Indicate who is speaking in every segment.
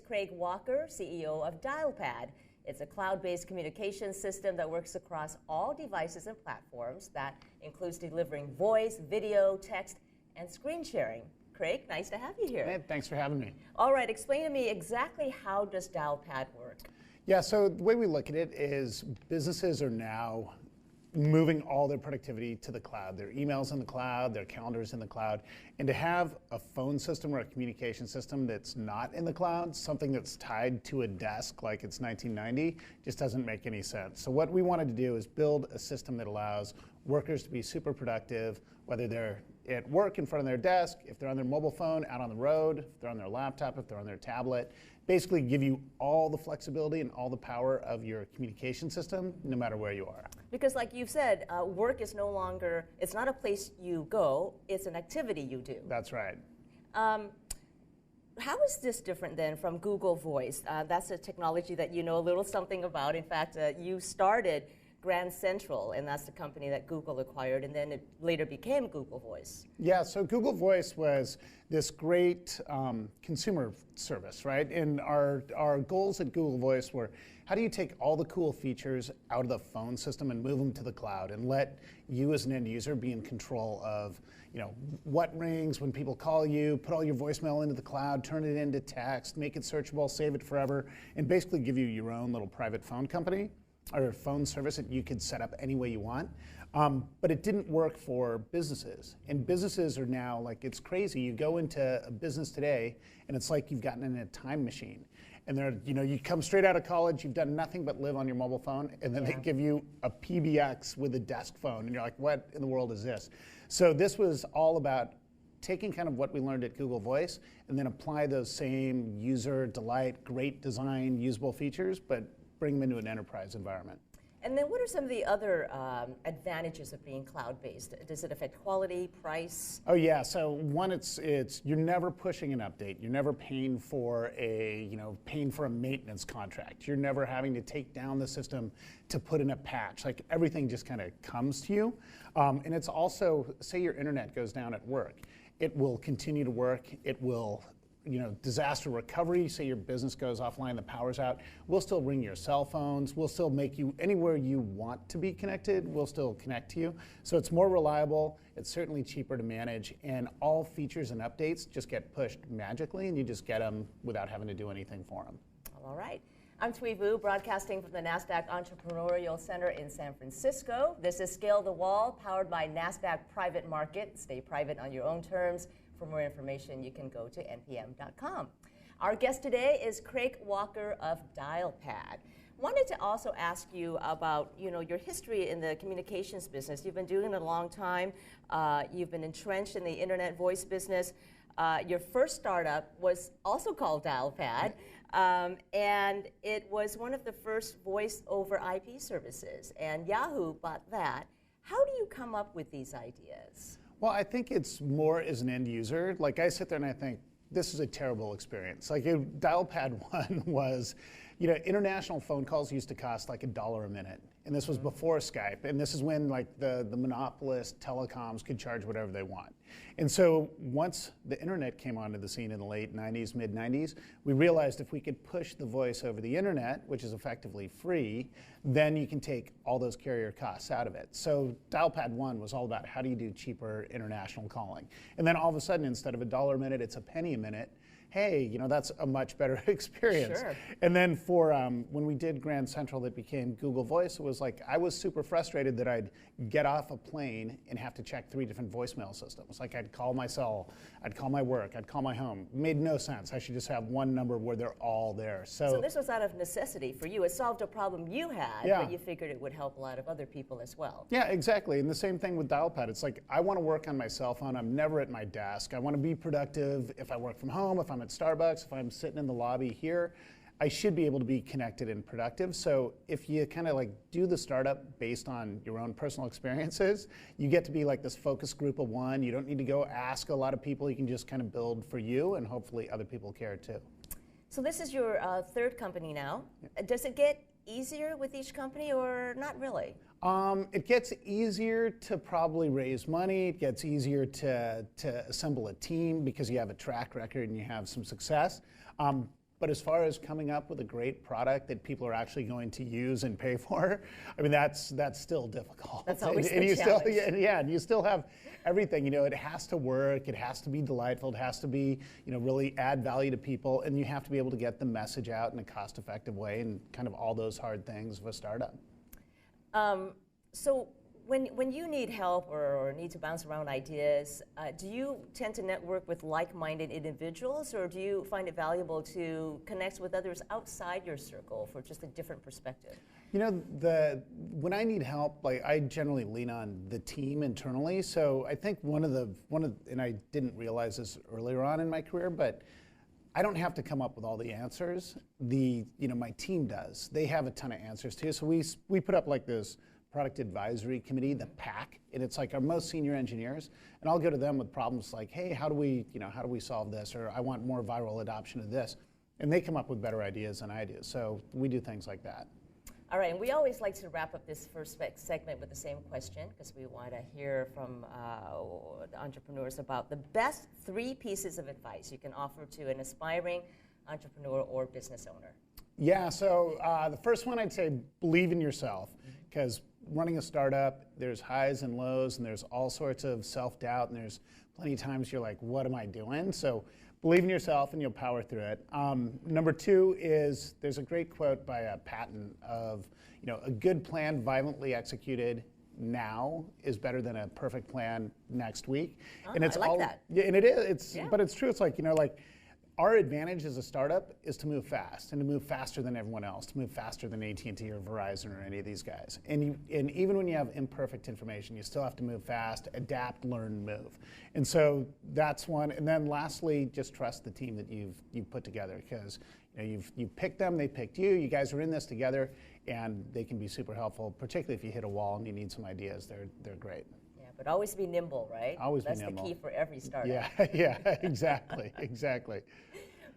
Speaker 1: Craig Walker, CEO of Dialpad. It's a cloud-based communication system that works across all devices and platforms that includes delivering voice, video, text, and screen sharing. Craig, nice to have you here.
Speaker 2: Hey, thanks for having me.
Speaker 1: All right, explain to me exactly how does Dialpad work?
Speaker 2: Yeah, so the way we look at it is businesses are now moving all their productivity to the cloud. Their emails in the cloud, their calendars in the cloud. And to have a phone system or a communication system that's not in the cloud, something that's tied to a desk like it's 1990, just doesn't make any sense. So what we wanted to do is build a system that allows workers to be super productive, whether they're at work in front of their desk, if they're on their mobile phone, out on the road, if they're on their laptop, if they're on their tablet. Basically give you all the flexibility and all the power of your communication system, no matter where you are.
Speaker 1: Because like you've said, work is no longer, it's not a place you go, it's an activity you do.
Speaker 2: That's right.
Speaker 1: How is this different then from Google Voice? That's a technology that you know a little something about. In fact, you started Grand Central, and that's the company that Google acquired, and then it later became Google Voice.
Speaker 2: Yeah, so Google Voice was this great consumer service, right? And our goals at Google Voice were, how do you take all the cool features out of the phone system and move them to the cloud and let you as an end user be in control of, you know, what rings when people call you, put all your voicemail into the cloud, turn it into text, make it searchable, save it forever, and basically give you your own little private phone company or phone service that you could set up any way you want. But it didn't work for businesses. And businesses are now, like, it's crazy. You go into a business today and it's like you've gotten in a time machine. And they're, you know, you come straight out of college, you've done nothing but live on your mobile phone, and then they give you a PBX with a desk phone, and you're like, what in the world is this? So this was all about taking kind of what we learned at Google Voice and then apply those same user delight, great design, usable features, but bring them into an enterprise environment.
Speaker 1: And then what are some of the other advantages of being cloud-based? Does it affect quality, price?
Speaker 2: Oh yeah, so one, it's you're never pushing an update. You're never paying for a maintenance contract. You're never having to take down the system to put in a patch. Like, everything just kind of comes to you. And it's also, say your internet goes down at work, it will continue to work. It will, you know, disaster recovery, say your business goes offline, the power's out, we'll still ring your cell phones, we'll still make you, anywhere you want to be connected, we'll still connect to you. So it's more reliable, it's certainly cheaper to manage, and all features and updates just get pushed magically, and you just get them without having to do anything for them.
Speaker 1: All right. I'm Thuy Vu, broadcasting from the NASDAQ Entrepreneurial Center in San Francisco. This is Scale the Wall, powered by NASDAQ Private Market. Stay private on your own terms. For more information, you can go to npm.com. Our guest today is Craig Walker of Dialpad. Wanted to also ask you about, you know, your history in the communications business. You've been doing it a long time. You've been entrenched in the internet voice business. Your first startup was also called Dialpad, and it was one of the first voice over IP services, and Yahoo bought that. How do you come up with these ideas?
Speaker 2: Well, I think it's more as an end user. Like, I sit there and I think, this is a terrible experience. Like, Dialpad 1 was, you know, international phone calls used to cost like $1 a minute. And this was before Skype. And this is when, like, the monopolist telecoms could charge whatever they want. And so once the internet came onto the scene in the late 90s, mid 90s, we realized if we could push the voice over the internet, which is effectively free, then you can take all those carrier costs out of it. So Dialpad 1 was all about how do you do cheaper international calling. And then all of a sudden, instead of $1 a minute, it's a penny a minute. Hey, you know, that's a much better experience.
Speaker 1: Sure.
Speaker 2: And then for when we did Grand Central that became Google Voice, it was like, I was super frustrated that I'd get off a plane and have to check 3 different voicemail systems. Like, I'd call my cell, I'd call my work, I'd call my home. It made no sense. I should just have one number where they're all there.
Speaker 1: So this was out of necessity for you. It solved a problem you had, but you figured it would help a lot of other people as well.
Speaker 2: Yeah, exactly. And the same thing with Dialpad. It's like, I want to work on my cell phone. I'm never at my desk. I want to be productive if I work from home, if I'm at Starbucks, if I'm sitting in the lobby here. I should be able to be connected and productive. So if you kind of like do the startup based on your own personal experiences, you get to be like this focus group of one. You don't need to go ask a lot of people. You can just kind of build for you, and hopefully other people care too.
Speaker 1: So this is your third company now. Does it get easier with each company or not really?
Speaker 2: It gets easier to probably raise money. It gets easier to assemble a team because you have a track record and you have some success. But as far as coming up with a great product that people are actually going to use and pay for, I mean, that's still difficult.
Speaker 1: That's always
Speaker 2: and
Speaker 1: the
Speaker 2: you
Speaker 1: challenge.
Speaker 2: Still, yeah, and you still have everything. You know, it has to work. It has to be delightful. It has to be, you know, really add value to people, and you have to be able to get the message out in a cost-effective way, and kind of all those hard things of a startup.
Speaker 1: So when you need help or need to bounce around ideas, do you tend to network with like-minded individuals, or do you find it valuable to connect with others outside your circle for just a different perspective?
Speaker 2: You know, when I need help, like I generally lean on the team internally. So I think and I didn't realize this earlier on in my career, but I don't have to come up with all the answers. My team does. They have a ton of answers too. So we put up like this product advisory committee, the PAC, and it's like our most senior engineers, and I'll go to them with problems like, hey, how do we solve this, or I want more viral adoption of this, and they come up with better ideas than I do. So we do things like that.
Speaker 1: All right, and we always like to wrap up this first segment with the same question, because we want to hear from the entrepreneurs about the best 3 pieces of advice you can offer to an aspiring entrepreneur or business owner.
Speaker 2: Yeah, so the first one I'd say, believe in yourself, because running a startup, there's highs and lows, and there's all sorts of self-doubt, and there's plenty of times you're like, what am I doing? So believe in yourself and you'll power through it. Number 2 is, there's a great quote by Patton of, a good plan violently executed now is better than a perfect plan next week.
Speaker 1: And it's I like that.
Speaker 2: Yeah, and it is, but it's true. It's like, our advantage as a startup is to move fast, and to move faster than everyone else, to move faster than AT&T or Verizon or any of these guys. And even when you have imperfect information, you still have to move fast, adapt, learn, move. And so that's one. And then lastly, just trust the team that you've put together, because you've picked them, they picked you. You guys are in this together, and they can be super helpful, particularly if you hit a wall and you need some ideas. They're great.
Speaker 1: But always be nimble, right?
Speaker 2: Always be nimble.
Speaker 1: That's the key for every startup.
Speaker 2: Yeah, exactly.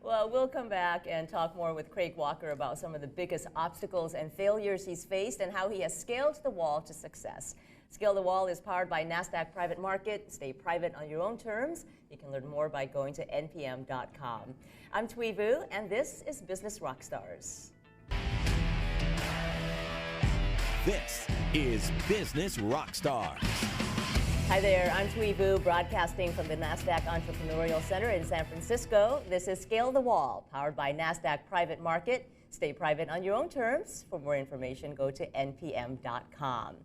Speaker 1: Well, we'll come back and talk more with Craig Walker about some of the biggest obstacles and failures he's faced and how he has scaled the wall to success. Scale the Wall is powered by NASDAQ Private Market. Stay private on your own terms. You can learn more by going to npm.com. I'm Thuy Vu, and this is Business Rockstars.
Speaker 3: This is Business Rockstars.
Speaker 1: Hi there, I'm Thuy Vu, broadcasting from the NASDAQ Entrepreneurial Center in San Francisco. This is Scale the Wall, powered by NASDAQ Private Market. Stay private on your own terms. For more information, go to npm.com.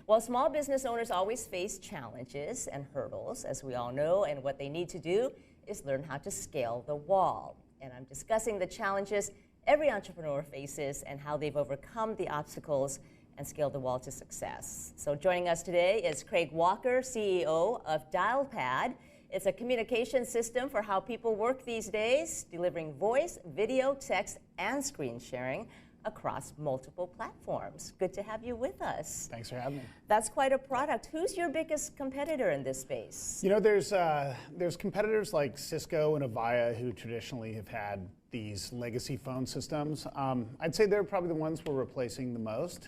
Speaker 1: Well, small business owners always face challenges and hurdles, as we all know, and what they need to do is learn how to scale the wall. And I'm discussing the challenges every entrepreneur faces and how they've overcome the obstacles and scale the wall to success. So joining us today is Craig Walker, CEO of Dialpad. It's a communication system for how people work these days, delivering voice, video, text, and screen sharing across multiple platforms. Good to have you with us.
Speaker 2: Thanks for having me.
Speaker 1: That's quite a product. Who's your biggest competitor in this space?
Speaker 2: There's competitors like Cisco and Avaya who traditionally have had these legacy phone systems. I'd say they're probably the ones we're replacing the most.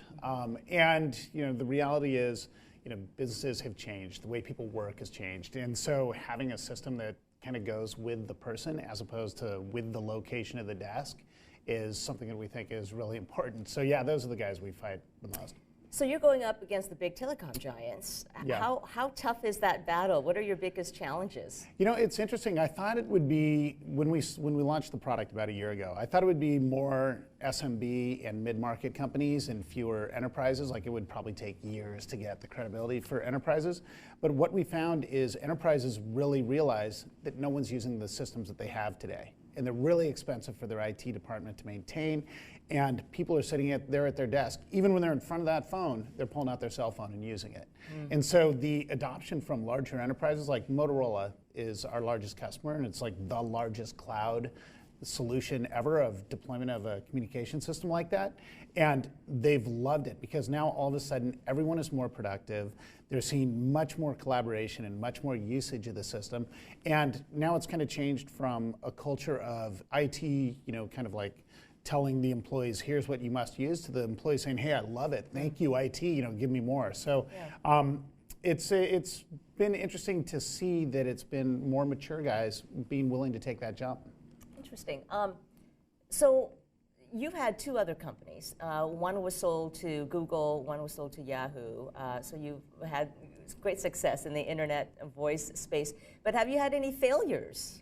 Speaker 2: And the reality is, businesses have changed. The way people work has changed. And so having a system that kind of goes with the person as opposed to with the location of the desk is something that we think is really important. So yeah, those are the guys we fight the most.
Speaker 1: So you're going up against the big telecom giants.
Speaker 2: Yeah.
Speaker 1: How tough is that battle? What are your biggest challenges?
Speaker 2: It's interesting. I thought it would be, when we launched the product about a year ago, I thought it would be more SMB and mid-market companies and fewer enterprises. Like it would probably take years to get the credibility for enterprises. But what we found is enterprises really realize that no one's using the systems that they have today. And they're really expensive for their IT department to maintain. And people are sitting there at their desk. Even when they're in front of that phone, they're pulling out their cell phone and using it. And so the adoption from larger enterprises, like Motorola is our largest customer, and it's like the largest cloud solution ever of deployment of a communication system like that. And they've loved it because now all of a sudden everyone is more productive. They're seeing much more collaboration and much more usage of the system. And now it's kind of changed from a culture of IT, kind of like telling the employees, here's what you must use, to the employees saying, hey, I love it. Thank you, IT, give me more. So it's been interesting to see that it's been more mature guys being willing to take that jump.
Speaker 1: Interesting. So you've had two other companies. One was sold to Google, one was sold to Yahoo. So you've had great success in the internet voice space. But have you had any failures?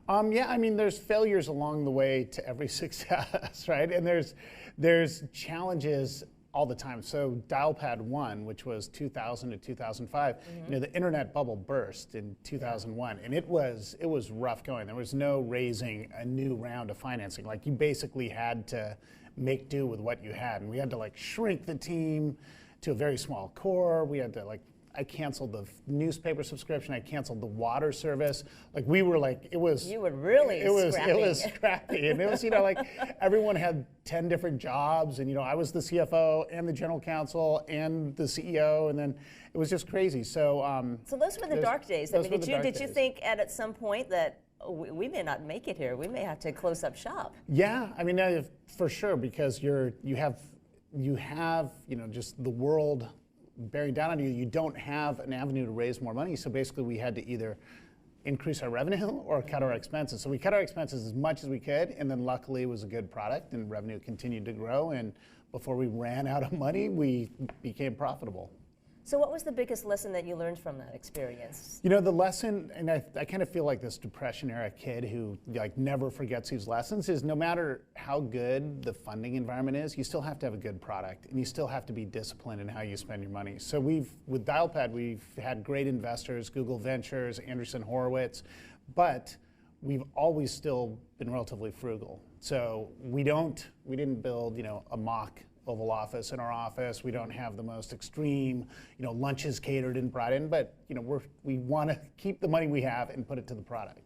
Speaker 2: Yeah, I mean, there's failures along the way to every success, right? And there's challenges all the time. So Dialpad 1, which was 2000 to 2005, the internet bubble burst in 2001, and it was rough going. There was no raising a new round of financing. Like, you basically had to make do with what you had, and we had to like shrink the team to a very small core. We had to I canceled the newspaper subscription. I canceled the water service. Like, we were like, it was.
Speaker 1: You were really scrappy.
Speaker 2: It was scrappy, and it was like everyone had 10 different jobs, and I was the CFO and the general counsel and the CEO, and then it was just crazy. So.
Speaker 1: So those were the dark days. I mean, did you think at some point that we may not make it here? We may have to close up shop.
Speaker 2: Yeah, I mean, for sure, because you have just the world bearing down on you. You don't have an avenue to raise more money, so basically we had to either increase our revenue or cut our expenses. So we cut our expenses as much as we could, and then luckily it was a good product and revenue continued to grow, and before we ran out of money, we became profitable.
Speaker 1: So what was the biggest lesson that you learned from that experience?
Speaker 2: The lesson, and I kind of feel like this Depression era kid who never forgets these lessons, is no matter how good the funding environment is, you still have to have a good product, and you still have to be disciplined in how you spend your money. So with Dialpad, we've had great investors, Google Ventures, Andreessen Horowitz, but we've always still been relatively frugal. So we didn't build, a mock Oval Office in our office. We don't have the most extreme, lunches catered and brought in, but we want to keep the money we have and put it to the product.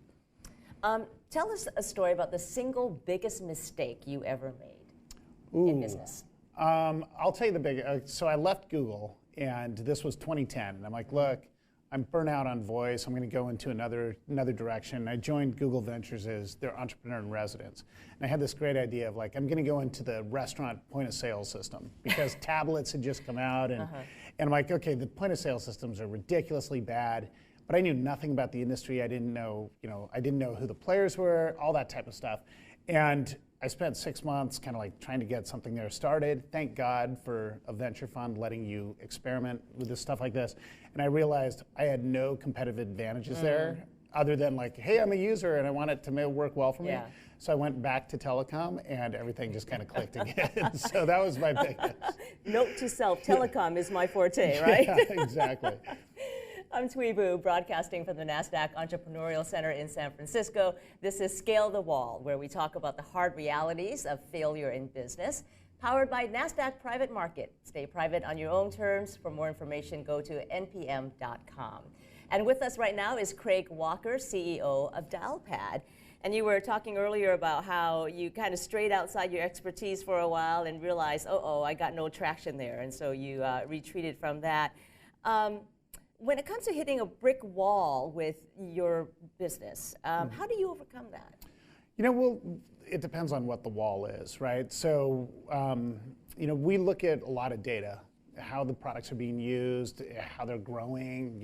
Speaker 1: Tell us a story about the single biggest mistake you ever made in business.
Speaker 2: I'll tell you the big. So I left Google, and this was 2010, and I'm like, look, I'm burnt out on voice. I'm going to go into another direction. I joined Google Ventures as their entrepreneur in residence. And I had this great idea of I'm going to go into the restaurant point of sale system because tablets had just come out. And I'm like, okay, the point of sale systems are ridiculously bad, but I knew nothing about the industry. I didn't know, I didn't know who the players were, all that type of stuff. And I spent 6 months kind of trying to get something there started. Thank God for a venture fund letting you experiment with this stuff like this. And I realized I had no competitive advantages there other than hey, I'm a user and I want it to work well for me. So I went back to telecom and everything just kind of clicked again. So that was my biggest.
Speaker 1: Note to self, telecom is my forte, right?
Speaker 2: Yeah, exactly.
Speaker 1: I'm Thuy Vu, broadcasting from the NASDAQ Entrepreneurial Center in San Francisco. This is Scale the Wall, where we talk about the hard realities of failure in business. Powered by NASDAQ Private Market. Stay private on your own terms. For more information, go to npm.com. And with us right now is Craig Walker, CEO of Dialpad. And you were talking earlier about how you kind of strayed outside your expertise for a while and realized, I got no traction there. And so you retreated from that. When it comes to hitting a brick wall with your business, how do you overcome that?
Speaker 2: Well, it depends on what the wall is, right? So, we look at a lot of data, how the products are being used, how they're growing,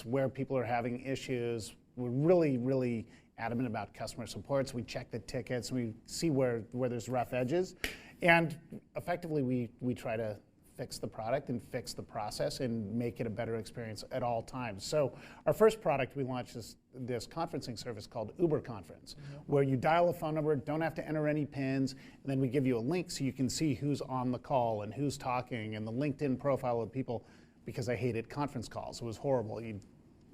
Speaker 2: where people are having issues. We're really, really adamant about customer support, so we check the tickets, we see where there's rough edges, and effectively we try to fix the product and fix the process and make it a better experience at all times. So our first product we launched is this conferencing service called Uber Conference, where you dial a phone number, don't have to enter any pins, and then we give you a link so you can see who's on the call and who's talking and the LinkedIn profile of people, because I hated conference calls. It was horrible. You'd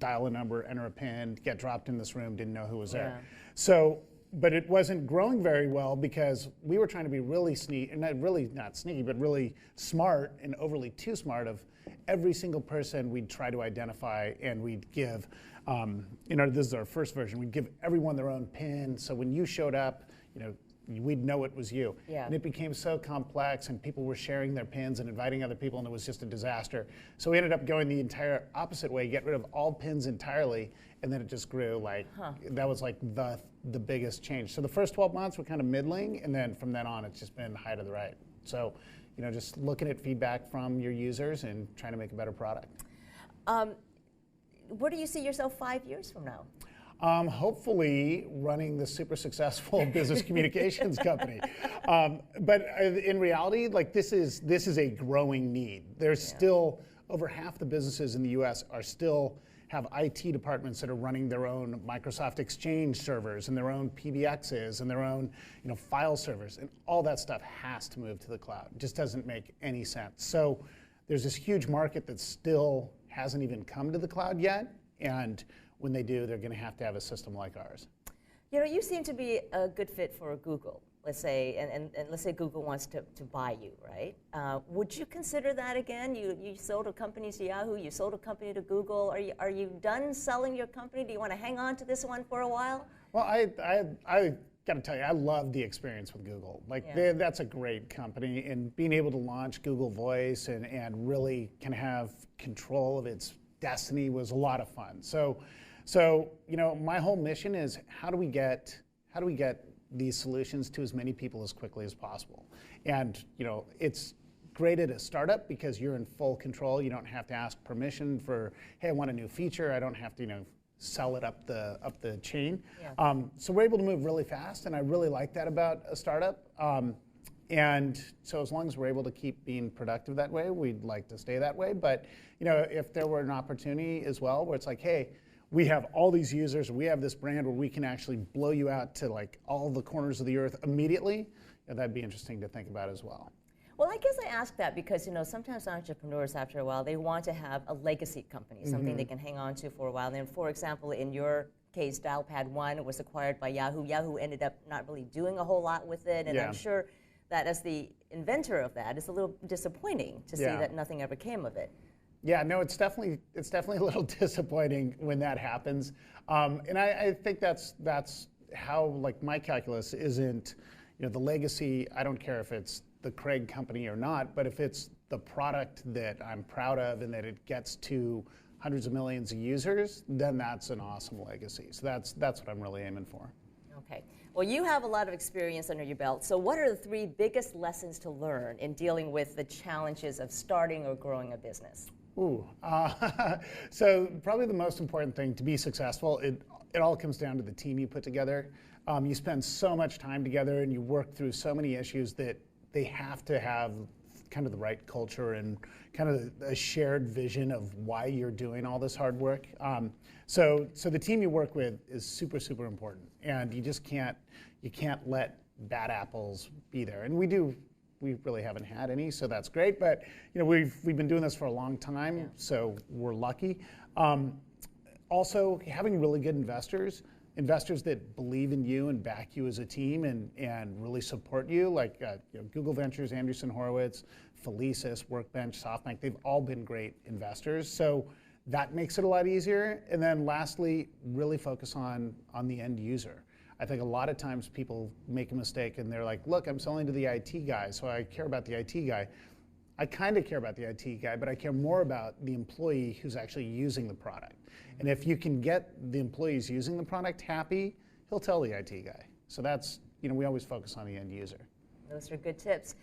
Speaker 2: dial a number, enter a pin, get dropped in this room, didn't know who was there. So, but it wasn't growing very well because we were trying to be really sneaky, not sneaky, but really smart and overly too smart of every single person we'd try to identify, and we'd give, this is our first version, we'd give everyone their own pin, so when you showed up, we'd know it was you. And it became so complex, and people were sharing their pins and inviting other people, and it was just a disaster. So we ended up going the entire opposite way, get rid of all pins entirely, and then it just grew that was the biggest change. So the first 12 months were kind of middling, and then from then on, it's just been high to the right. So, just looking at feedback from your users and trying to make a better product.
Speaker 1: Where do you see yourself 5 years from now?
Speaker 2: Hopefully running the super successful business communications company. But in reality, like this is a growing need. There's still over half the businesses in the US are still have IT departments that are running their own Microsoft Exchange servers and their own PBXs and their own file servers, and all that stuff has to move to the cloud. It just doesn't make any sense. So there's this huge market that still hasn't even come to the cloud yet, and when they do, they're going to have a system like ours.
Speaker 1: You seem to be a good fit for Google, let's say, and let's say Google wants to buy you, right? Would you consider that again? You sold a company to Yahoo, you sold a company to Google. Are you done selling your company? Do you want to hang on to this one for a while?
Speaker 2: Well, I got to tell you, I love the experience with Google. Like, that's a great company, and being able to launch Google Voice and really kind of have control of its destiny was a lot of fun. So my whole mission is how do we get these solutions to as many people as quickly as possible? And it's great at a startup because you're in full control. You don't have to ask permission for, hey, I want a new feature. I don't have to sell it up the chain. Yeah. So we're able to move really fast, and I really like that about a startup. And so as long as we're able to keep being productive that way, we'd like to stay that way. But if there were an opportunity as well where it's like, hey, we have all these users, we have this brand where we can actually blow you out to like all the corners of the earth immediately, that'd be interesting to think about as well.
Speaker 1: Well, I guess I ask that because sometimes entrepreneurs, after a while, they want to have a legacy company, something they can hang on to for a while. And for example, in your case, Dialpad 1 was acquired by Yahoo. Yahoo ended up not really doing a whole lot with it, and I'm sure that as the inventor of that, it's a little disappointing to see that nothing ever came of it.
Speaker 2: Yeah, no, it's definitely a little disappointing when that happens, and I think that's how, like, my calculus isn't, the legacy. I don't care if it's the Craig company or not, but if it's the product that I'm proud of and that it gets to hundreds of millions of users, then that's an awesome legacy. So that's what I'm really aiming for.
Speaker 1: Okay. Well, you have a lot of experience under your belt. So what are the 3 biggest lessons to learn in dealing with the challenges of starting or growing a business?
Speaker 2: So probably the most important thing to be successful, it all comes down to the team you put together. You spend so much time together and you work through so many issues that they have to have kind of the right culture and kind of a shared vision of why you're doing all this hard work. So the team you work with is super, super important, and you can't let bad apples be there. And we really haven't had any, so that's great. But we've been doing this for a long time, so we're lucky. Also, having really good investors that believe in you and back you as a team and really support you, like Google Ventures, Andreessen Horowitz, Felicis, Workbench, SoftBank, they've all been great investors. So that makes it a lot easier. And then lastly, really focus on the end user. I think a lot of times people make a mistake and they're like, look, I'm selling to the IT guy, so I care about the IT guy. I kind of care about the IT guy, but I care more about the employee who's actually using the product. And if you can get the employees using the product happy, he'll tell the IT guy. So that's, we always focus on the end user.
Speaker 1: Those are good tips.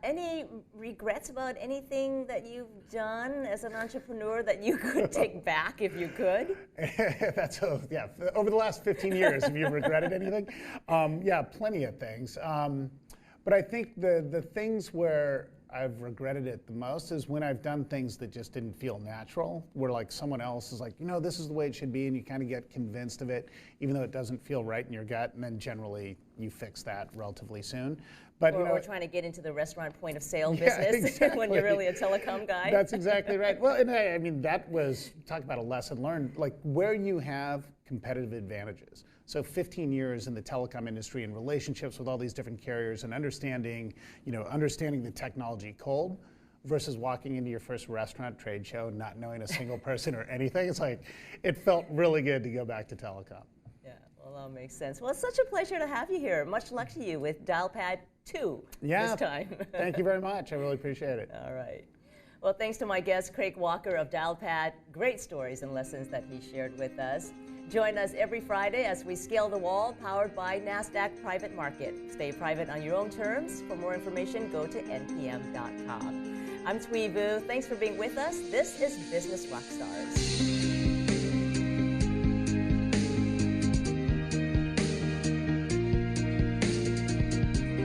Speaker 1: Any regrets about anything that you've done as an entrepreneur that you could take back if you could? Over the last 15 years, have you regretted anything? Yeah, plenty of things. But I think the things where I've regretted it the most is when I've done things that just didn't feel natural, where like someone else is like, this is the way it should be, and you kind of get convinced of it, even though it doesn't feel right in your gut, and then generally you fix that relatively soon. But or trying to get into the restaurant point of sale business exactly. When you're really a telecom guy.
Speaker 2: That's exactly right. Well, and I mean, that was, talk about a lesson learned, like where you have competitive advantages. So 15 years in the telecom industry and relationships with all these different carriers and understanding the technology cold versus walking into your first restaurant trade show and not knowing a single person or anything. It's like, it felt really good to go back to telecom.
Speaker 1: Yeah, well, that makes sense. Well, it's such a pleasure to have you here. Much luck to you with Dialpad 2 this time.
Speaker 2: Thank you very much. I really appreciate it.
Speaker 1: All right. Well, thanks to my guest, Craig Walker of Dialpad. Great stories and lessons that he shared with us. Join us every Friday as we scale the wall, powered by NASDAQ Private Market. Stay private on your own terms. For more information, go to npm.com. I'm Thuy Vu. Thanks for being with us. This is Business Rockstars.